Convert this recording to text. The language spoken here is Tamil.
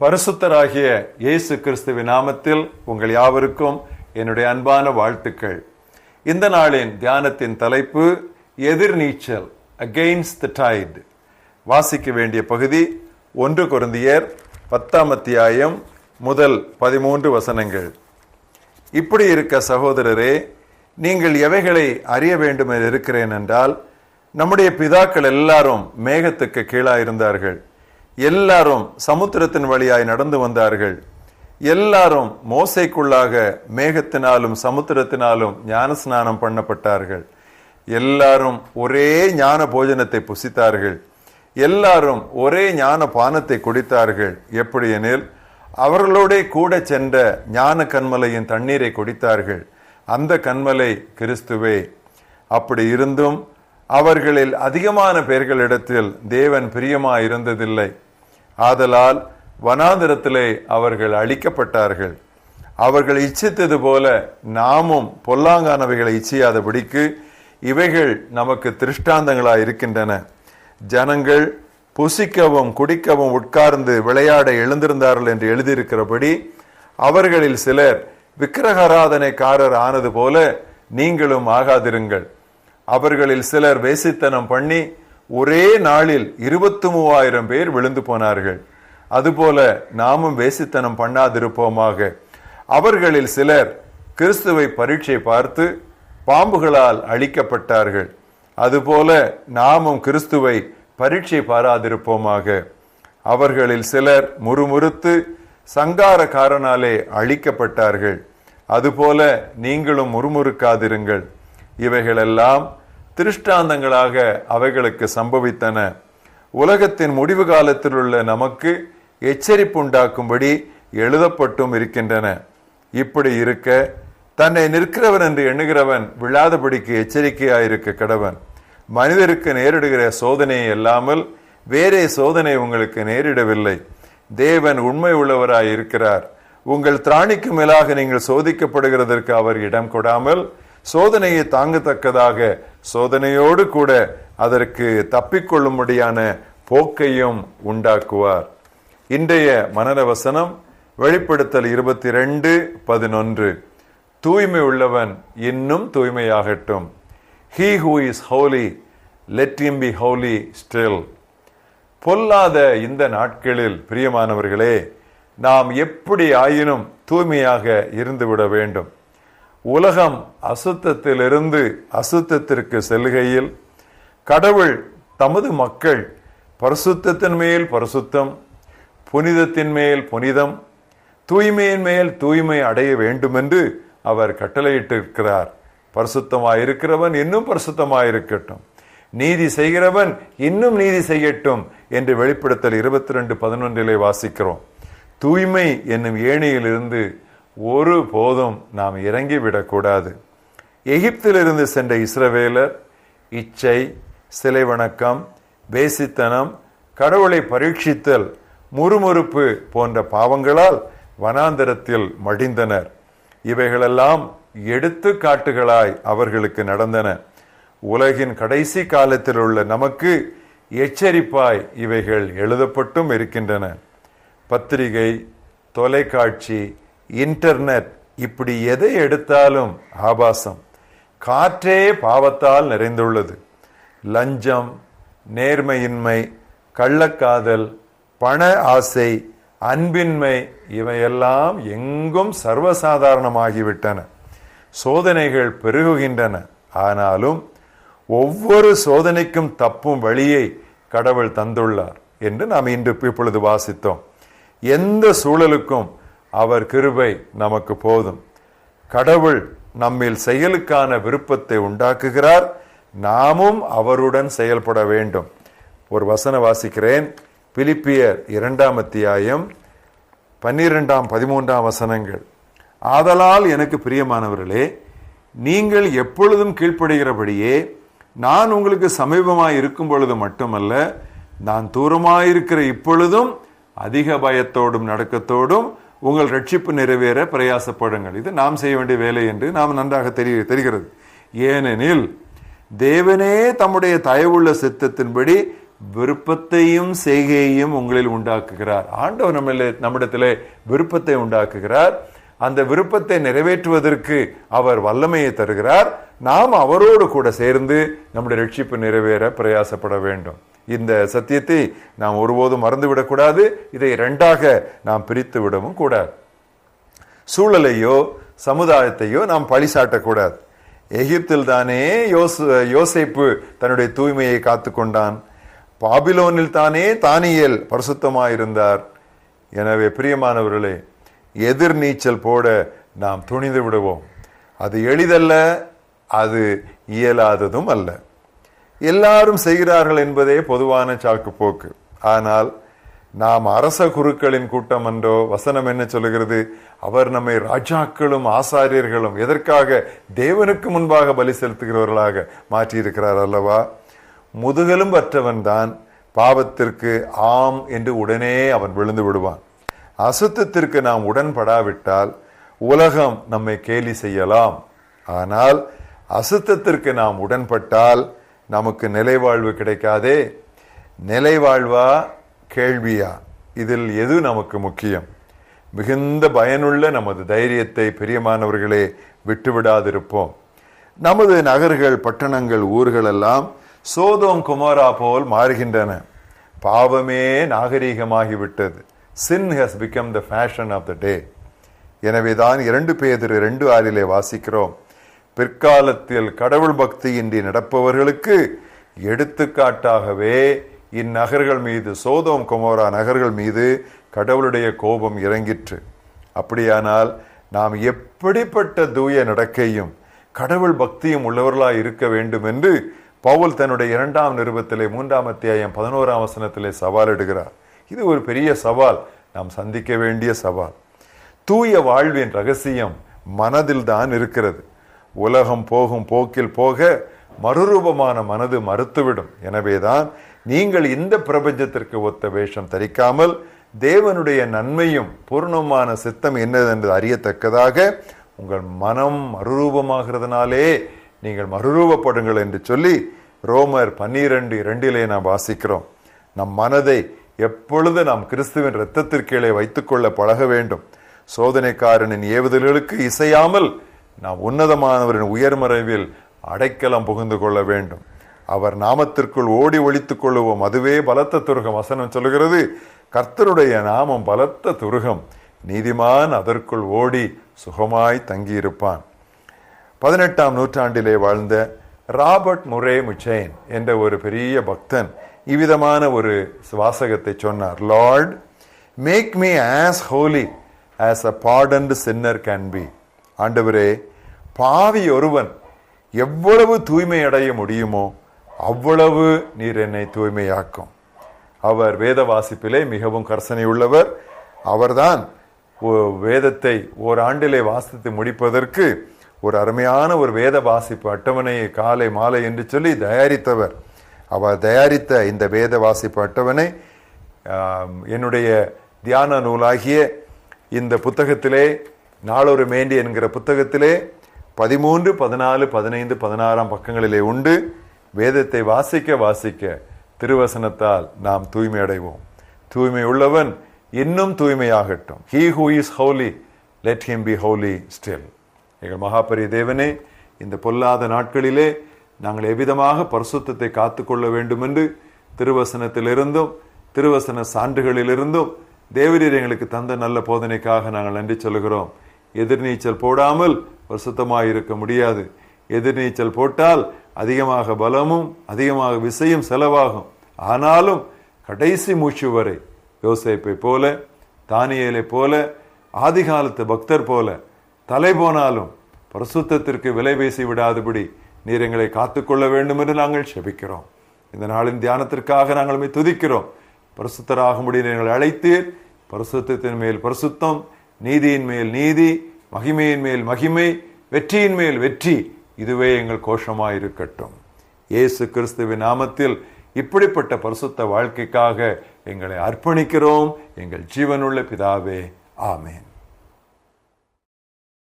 பரிசுத்தராகிய இயேசு கிறிஸ்துவின் நாமத்தில் உங்கள் யாவருக்கும் என்னுடைய அன்பான வாழ்த்துக்கள். இந்த நாளின் தியானத்தின் தலைப்பு எதிர்நீச்சல், அகெயின்ஸ்ட் தி டைட். வாசிக்க வேண்டிய பகுதி 1 கொரிந்தியர் 10ஆம் அத்தியாயம் முதல் 13 வசனங்கள். இப்படி இருக்க சகோதரரே, நீங்கள் எவைகளை அறிய வேண்டும் என்று இருக்கிறேன் என்றால், நம்முடைய பிதாக்கள் எல்லாரும் மேகத்துக்கு கீழாயிருந்தார்கள். எல்லாரும் சமுத்திரத்தின் வழியாய் நடந்து வந்தார்கள். எல்லாரும் மோசைக்குள்ளாக மேகத்தினாலும் சமுத்திரத்தினாலும் ஞானஸ்நானம் பண்ணப்பட்டார்கள். எல்லாரும் ஒரே ஞான போஜனத்தை புசித்தார்கள். எல்லாரும் ஒரே ஞான பானத்தை குடித்தார்கள். எப்படியெனில், அவர்களோட கூட சென்ற ஞான கன்மலையின் தண்ணீரை குடித்தார்கள். அந்த கன்மலை கிறிஸ்துவே. அப்படி இருந்தும் அவர்களில் அதிகமான பேர்களிடத்தில் தேவன் பிரியமாய் இருந்ததில்லை. ஆதலால் வனாந்திரத்திலே அவர்கள் அழிக்கப்பட்டார்கள். அவர்கள் இச்சித்தது போல நாமும் பொல்லாங்கானவைகளை இச்சியாதபடிக்கு இவைகள் நமக்கு திருஷ்டாந்தங்களாய் இருக்கின்றன. ஜனங்கள் புசிக்கவும் குடிக்கவும் உட்கார்ந்து விளையாட எழுந்திருந்தார்கள் என்று எழுதியிருக்கிறபடி அவர்களில் சிலர் விக்கிரகாராதனைக்காரர் ஆனது போல நீங்களும் ஆகாதிருங்கள். அவர்களில் சிலர் வேசித்தனம் பண்ணி ஒரே நாளில் 23,000 பேர் விழுந்து போனார்கள். அதுபோல நாமும் வேசித்தனம் பண்ணாதிருப்போமாக. அவர்களில் சிலர் கிறிஸ்துவை பரீட்சை பார்த்து பாம்புகளால் அழிக்கப்பட்டார்கள். அதுபோல நாமும் கிறிஸ்துவை பரீட்சை பாராதிருப்போமாக. அவர்களில் சிலர் முறுமுறுத்து சங்காரக்காரனாலே அழிக்கப்பட்டார்கள். அதுபோல நீங்களும் முறுமுறுக்காதிருங்கள். இவைகளெல்லாம் திருஷ்டாந்தங்களாக அவைகளுக்கு சம்பவித்தன. உலகத்தின் முடிவு காலத்தில் உள்ள நமக்கு எச்சரிப்புண்டாக்கும்படி எழுதப்பட்டும் இருக்கின்றன. இப்படி இருக்க தன்னை நிற்கிறவன் என்று எண்ணுகிறவன் விழாதபடிக்கு எச்சரிக்கையாயிருக்க கடவன். மனிதருக்கு நேரிடுகிற சோதனையை அல்லாமல் வேறே சோதனை உங்களுக்கு நேரிடவில்லை. தேவன் உண்மை உள்ளவராய் இருக்கிறார். உங்கள் திராணிக்கு மேலாக நீங்கள் சோதிக்கப்படுகிறதற்கு அவர் இடம் கொடாமல் சோதனையை தாங்கத்தக்கதாக சோதனையோடு கூட அதற்கு தப்பிக்கொள்ளும்படியான போக்கையும் உண்டாக்குவார். இன்றைய மனன வசனம் வெளிப்படுத்தல் 22:11. தூய்மை உள்ளவன் இன்னும் தூய்மையாகட்டும். He who is holy, let him be holy still. பொல்லாத இந்த நாட்களில் பிரியமானவர்களே, நாம் எப்படி ஆயினும் தூய்மையாக இருந்துவிட வேண்டும். உலகம் அசுத்தத்திலிருந்து அசுத்தத்திற்கு செல்கையில் கடவுள் தமது மக்கள் பரிசுத்தத்தின் மேல் பரிசுத்தம், புனிதத்தின் மேல் புனிதம், தூய்மையின் மேல் தூய்மை அடைய வேண்டும் என்று அவர் கட்டளையிட்டிருக்கிறார். பரிசுத்தமாயிருக்கிறவன் இன்னும் பரிசுத்தமாயிருக்கட்டும், நீதி செய்கிறவன் இன்னும் நீதி செய்யட்டும் என்று வெளிப்படுத்தல் 22:11 வாசிக்கிறோம். தூய்மை என்னும் ஏணியிலிருந்து ஒரு போதும் நாம் இறங்கிவிடக்கூடாது. எகிப்திலிருந்து சென்ற இஸ்ரவேலர் இச்சை, சிலை வணக்கம், வேசித்தனம், கடவுளை பரீட்சித்தல், முறுமுறுப்பு போன்ற பாவங்களால் வனாந்தரத்தில் மடிந்தனர். இவைகளெல்லாம் எடுத்துக்காட்டுகளாய் அவர்களுக்கு நடந்தன. உலகின் கடைசி காலத்தில் உள்ள நமக்கு எச்சரிப்பாய் இவைகள் எழுதப்பட்டும் இருக்கின்றன. பத்திரிகை, தொலைக்காட்சி, இன்டர்நெட், இப்படி எதை எடுத்தாலும் ஆபாசம். காற்றே பாவத்தால் நிறைந்துள்ளது. லஞ்சம், நேர்மையின்மை, கள்ளக்காதல், பண ஆசை, அன்பின்மை, இவையெல்லாம் எங்கும் சர்வசாதாரணமாகிவிட்டன. சோதனைகள் பெருகுகின்றன. ஆனாலும் ஒவ்வொரு சோதனைக்கும் தப்பும் வழியை கடவுள் தந்துள்ளார் என்று நாம் இப்பொழுது வாசித்தோம். எந்த சூழலுக்கும் அவர் கிருபை நமக்கு போதும். கடவுள் நம்மில் செயலுக்கான விருப்பத்தை உண்டாக்குகிறார். நாமும் அவருடன் செயல்பட வேண்டும். ஒரு வசனம் வாசிக்கிறேன். பிலிப்பியர் 2ஆம் அத்தியாயம் 12-13 வசனங்கள். ஆதலால் எனக்கு பிரியமானவர்களே, நீங்கள் எப்பொழுதும் கீழ்ப்படுகிறபடியே நான் உங்களுக்கு சமீபமாய் இருக்கும் பொழுது மட்டுமல்ல, நான் தூரமாயிருக்கிற இப்பொழுதும் அதிக பயத்தோடும் நடக்கத்தோடும் உங்கள் ரட்சிப்பு நிறைவேற பிரயாசப்படுங்கள். இது நாம் செய்ய வேண்டிய வேலை என்று நாம் நன்றாக தெரிகிறது. ஏனெனில் தேவனே தம்முடைய தயவுள்ள சித்தத்தின்படி விருப்பத்தையும் செய்கையையும் உங்களில் உண்டாக்குகிறார். ஆண்டவர் நம்மிடத்திலே விருப்பத்தை உண்டாக்குகிறார். அந்த விருப்பத்தை நிறைவேற்றுவதற்கு அவர் வல்லமையை தருகிறார். நாம் அவரோடு கூட சேர்ந்து நம்முடைய ரட்சிப்பு நிறைவேற பிரயாசப்பட வேண்டும். இந்த சத்தியத்தை நாம் ஒருபோதும் மறந்துவிடக்கூடாது. இதை இரண்டாக நாம் பிரித்து விடவும் கூடாது. சூழலையோ சமுதாயத்தையோ நாம் பழி சாட்டக்கூடாது. எகிப்தில் தானே யோசேப்பு தன்னுடைய தூய்மையை காத்து கொண்டான். பாபிலோனில் தானே தானியேல் பரிசுத்தமாயிருந்தார். எனவே பிரியமானவர்களே, எதிர்நீச்சல் போட நாம் துணிந்து விடுவோம். அது எளிதல்ல, அது இயலாததும் அல்ல. எல்லாரும் செய்கிறார்கள் என்பதே பொதுவான சாக்கு போக்கு. ஆனால் நாம் அரச குருக்களின் கூட்டம் என்றோ. வசனம் என்ன சொல்லுகிறது? அவர் நம்மை ராஜாக்களும் ஆசாரியர்களும் எதற்காக? தேவனுக்கு முன்பாக பலி செலுத்துகிறவர்களாக மாற்றியிருக்கிறார் அல்லவா? முதுகலும் அற்றவன் தான் பாவத்திற்கு ஆம் என்று உடனே அவன் விழுந்து விடுவான். அசுத்தத்திற்கு நாம் உடன்படாவிட்டால் உலகம் நம்மை கேலி செய்யலாம். ஆனால் அசுத்தத்திற்கு நாம் உடன்பட்டால் நமக்கு நிலைவாழ்வு கிடைக்காதே. நிலைவாழ்வா கேள்வியா? இதில் எது நமக்கு முக்கியம்? மிகுந்த பயனுள்ள நமது தைரியத்தை பிரியமானவர்களே விட்டுவிடாதிருப்போம். நமது நகர்கள், பட்டணங்கள், ஊர்கள் எல்லாம் சோதோம் குமாரா போல் மாறுகின்றன. பாவமே நாகரீகமாகிவிட்டது. Sin has become the fashion of the day. எனவேதான் 2 பேதுரு 2:6 வாசிக்கிறோம், பிற்காலத்தில் கடவுள் பக்தியின்றி நடப்பவர்களுக்கு எடுத்துக்காட்டாகவே இந்நகர்கள் மீது, சோதோம் கொமோரா நகர்கள் மீது கடவுளுடைய கோபம் இறங்கிற்று. அப்படியானால் நாம் எப்படிப்பட்ட தூய நடக்கையும் கடவுள் பக்தியும் உள்ளவர்களாய் இருக்க வேண்டும் என்று பவுல் தன்னுடைய 2ஆம் நிருபத்திலே 3ஆம் அத்தியாயம் 11ஆம் வசனத்திலே சவாலிடுகிறார். இது ஒரு பெரிய சவால், நாம் சந்திக்க வேண்டிய சவால். தூய வாழ்வின் ரகசியம் மனதில் தான் இருக்கிறது. உலகம் போகும் போக்கில் போக மறுரூபமான மனது மறுத்துவிடும். எனவேதான் நீங்கள் இந்த பிரபஞ்சத்திற்கு ஒத்த வேஷம் தரிக்காமல் தேவனுடைய நன்மையும் பூர்ணமான சித்தம் என்னதென்று அறியத்தக்கதாக உங்கள் மனம் மறுரூபமாகிறதுனாலே நீங்கள் மறுரூபப்படுங்கள் என்று சொல்லி ரோமர் 12:2 நாம் வாசிக்கிறோம். நம் மனதை எப்பொழுது நாம் கிறிஸ்துவின் இரத்தத்திற்கீழே வைத்துக்கொள்ள பழக வேண்டும். சோதனைக்காரனின் ஏவுதல்களுக்கு இசையாமல் நாம் உன்னதமானவரின் உயர்மறைவில் அடைக்கலம் புகுந்து கொள்ள வேண்டும். அவர் நாமத்திற்குள் ஓடி ஒளித்துக் கொள்ளுவோம், அதுவே பலத்த துருகம். வசனம் சொல்லுகிறது, கர்த்தருடைய நாமம் பலத்த துருகம், நீதிமான் அதற்குள் ஓடி சுகமாய் தங்கியிருப்பான். 18ஆம் நூற்றாண்டிலே வாழ்ந்த ராபர்ட் முரே முச்சைன் என்ற ஒரு பெரிய பக்தன் இவ்விதமான ஒரு வாசகத்தை சொன்னார். Lord, make me as holy as a pardoned sinner can be. ஆண்டவரே, பாவி ஒருவன் எவ்வளவு தூய்மை அடைய முடியுமோ அவ்வளவு நீர் என்னை தூய்மையாக்கும். அவர் வேத வாசிப்பிலே மிகவும் கர்சனை உள்ளவர். அவர்தான் வேதத்தை ஓராண்டிலே வாசித்து முடிப்பதற்கு ஒரு அருமையான ஒரு வேத வாசிப்பு அட்டவணையை காலை மாலை என்று சொல்லி தயாரித்தவர். அவர் தயாரித்த இந்த வேத வாசிப்பு அட்டவணை என்னுடைய தியான நூலாகிய இந்த புத்தகத்திலே, நாளொரு மேண்டி என்கிற புத்தகத்திலே 13, 14, 15, 16 பக்கங்களிலே உண்டு. வேதத்தை வாசிக்க வாசிக்க திருவசனத்தால் நாம் தூய்மை அடைவோம். தூய்மை உள்ளவன் இன்னும் தூய்மையாகட்டும். He who is holy, let him be holy still. எங்கள் மகாபரிய தேவனே, இந்த பொல்லாத நாட்களிலே நாங்கள் எவ்விதமாக பரிசுத்தத்தை காத்துக்கொள்ள வேண்டும் என்று திருவசனத்திலிருந்தும் திருவசன சான்றுகளிலிருந்தும் தேவரீர் எங்களுக்கு தந்த நல்ல போதனைக்காக நாங்கள் நன்றி சொல்கிறோம். எதிர்நீச்சல் போடாமல் பரிசுத்தமாக இருக்க முடியாது. எதிர்நீச்சல் போட்டால் அதிகமாக பலமும் அதிகமாக விசையும் செலவாகும். ஆனாலும் கடைசி மூச்சு வரை யோசேப்பை போல, தானியேலை போல, ஆதிகாலத்து பக்தர் போல தலை போனாலும் பரிசுத்தத்திற்கு விலை பேசி விடாதபடி நீர் எங்களை காத்துக்கொள்ள வேண்டும் என்று நாங்கள் செபிக்கிறோம். இந்த நாளின் தியானத்திற்காக நாங்கள் துதிக்கிறோம். பரிசுத்தராகும்படி எங்களை அழைத்தீர். பரிசுத்தத்தின் மேல் பரிசுத்தம், நீதியின் மேல் நீதி, மகிமையின் மேல் மகிமை, வெற்றியின் மேல் வெற்றி, இதுவே எங்கள் கோஷமாய் இருக்கட்டும். இயேசு கிறிஸ்துவின் நாமத்தில் இப்படிப்பட்ட பரிசுத்த வாழ்க்கைக்காக எங்களை அர்ப்பணிக்கிறோம். எங்கள் ஜீவனுள்ள பிதாவே, ஆமென்.